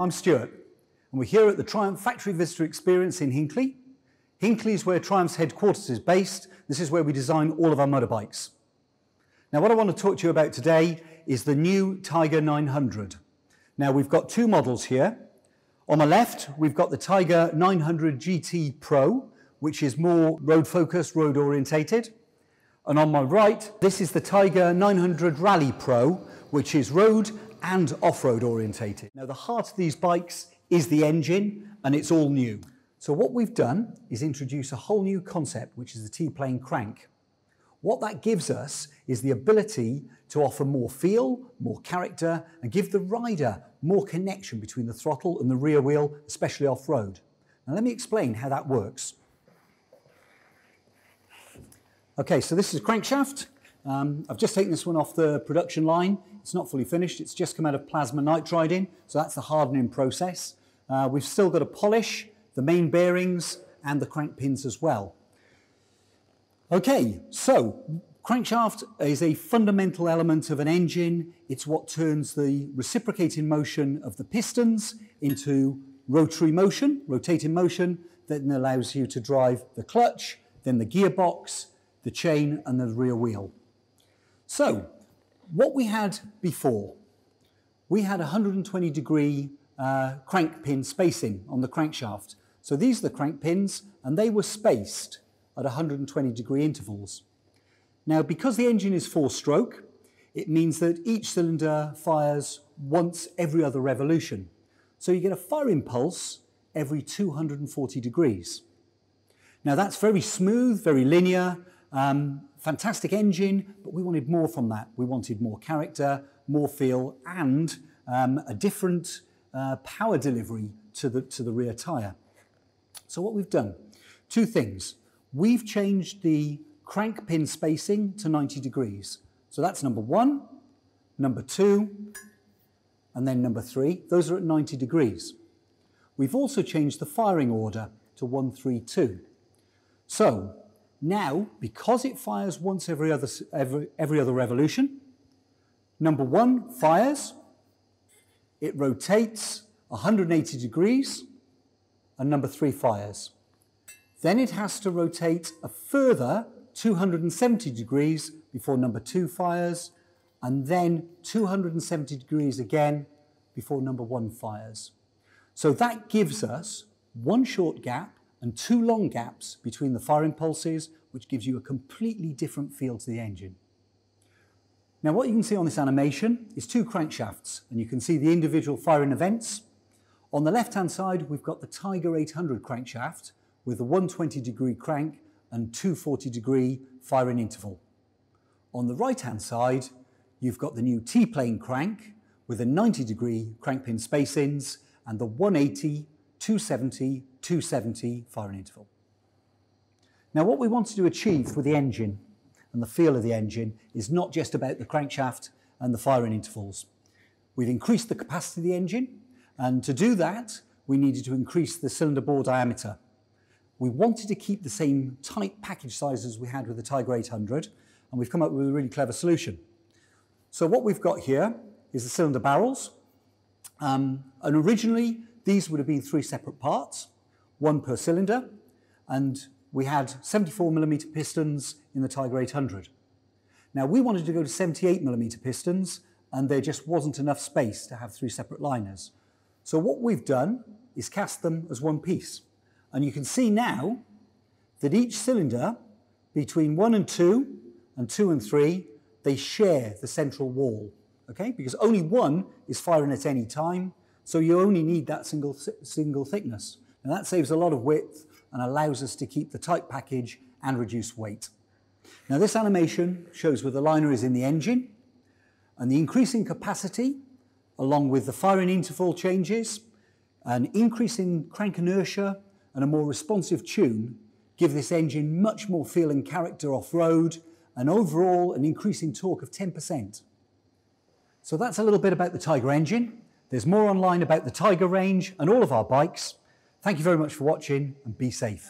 I'm Stuart, and we're here at the Triumph Factory Visitor Experience in Hinckley. Hinckley is where Triumph's headquarters is based. This is where we design all of our motorbikes. Now, what I want to talk to you about today is the new Tiger 900. Now, we've got two models here. On the left, we've got the Tiger 900 GT Pro, which is more road-focused, road-orientated. And on my right, this is the Tiger 900 Rally Pro, which is road and off-road orientated. Now, the heart of these bikes is the engine, and it's all new. So what we've done is introduce a whole new concept, which is the T-plane crank. What that gives us is the ability to offer more feel, more character, and give the rider more connection between the throttle and the rear wheel, especially off-road. Now let me explain how that works. Okay, so this is a crankshaft. I've just taken this one off the production line. It's not fully finished, it's just come out of plasma nitriding, so that's the hardening process. We've still got to polish the main bearings and the crank pins as well. Okay, so crankshaft is a fundamental element of an engine. It's what turns the reciprocating motion of the pistons into rotary motion, rotating motion, that then allows you to drive the clutch, then the gearbox, the chain, and the rear wheel. So, what we had before, we had 120 degree crank pin spacing on the crankshaft. So these are the crank pins, and they were spaced at 120 degree intervals. Now, because the engine is 4-stroke, it means that each cylinder fires once every other revolution. So you get a fire impulse every 240 degrees. Now, that's very smooth, very linear, fantastic engine, but we wanted more from that. We wanted more character, more feel, and a different power delivery to the rear tyre. So what we've done, two things. We've changed the crank pin spacing to 90 degrees. So that's number 1, number 2, and then number 3. Those are at 90 degrees. We've also changed the firing order to 1, 3, 2. So now, because it fires once every other revolution, number 1 fires, it rotates 180 degrees, and number 3 fires. Then it has to rotate a further 270 degrees before number 2 fires, and then 270 degrees again before number 1 fires. So that gives us 1 short gap and 2 long gaps between the fire impulses, which gives you a completely different feel to the engine. Now, what you can see on this animation is 2 crankshafts, and you can see the individual firing events. On the left-hand side, we've got the Tiger 800 crankshaft with a 120 degree crank and 240 degree firing interval. On the right-hand side, you've got the new T-plane crank with a 90 degree crank pin spacings and the 180, 270, 270 firing interval. Now, what we wanted to achieve with the engine and the feel of the engine is not just about the crankshaft and the firing intervals. We've increased the capacity of the engine, and to do that, we needed to increase the cylinder bore diameter. We wanted to keep the same tight package sizes we had with the Tiger 800, and we've come up with a really clever solution. So what we've got here is the cylinder barrels, and originally these would have been 3 separate parts, 1 per cylinder, and we had 74mm pistons in the Tiger 800. Now, we wanted to go to 78mm pistons, and there just wasn't enough space to have 3 separate liners. So what we've done is cast them as one piece. And you can see now that each cylinder, between 1 and 2, and 2 and 3, they share the central wall, okay? Because only one is firing at any time, so you only need that single thickness. And that saves a lot of width and allows us to keep the tight package and reduce weight. Now, this animation shows where the liner is in the engine, and the increasing capacity, along with the firing interval changes, an increase in crank inertia, and a more responsive tune, give this engine much more feel and character off-road, and overall an increasing torque of 10%. So that's a little bit about the Tiger engine. There's more online about the Tiger range and all of our bikes. Thank you very much for watching, and be safe.